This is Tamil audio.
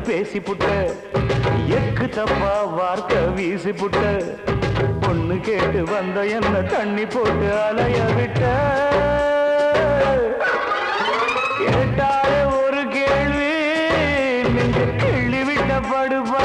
பேசி புட்ட எக்கு தப்பா வார்த்தை வீசி புட்ட பொண்ணு கேட்டு வந்த என்ன தண்ணி போட்டு அலைய விட்ட கேட்டாலே ஒரு கேள்வி நெஞ்ச கிள்ளி விட்ட படுப்பா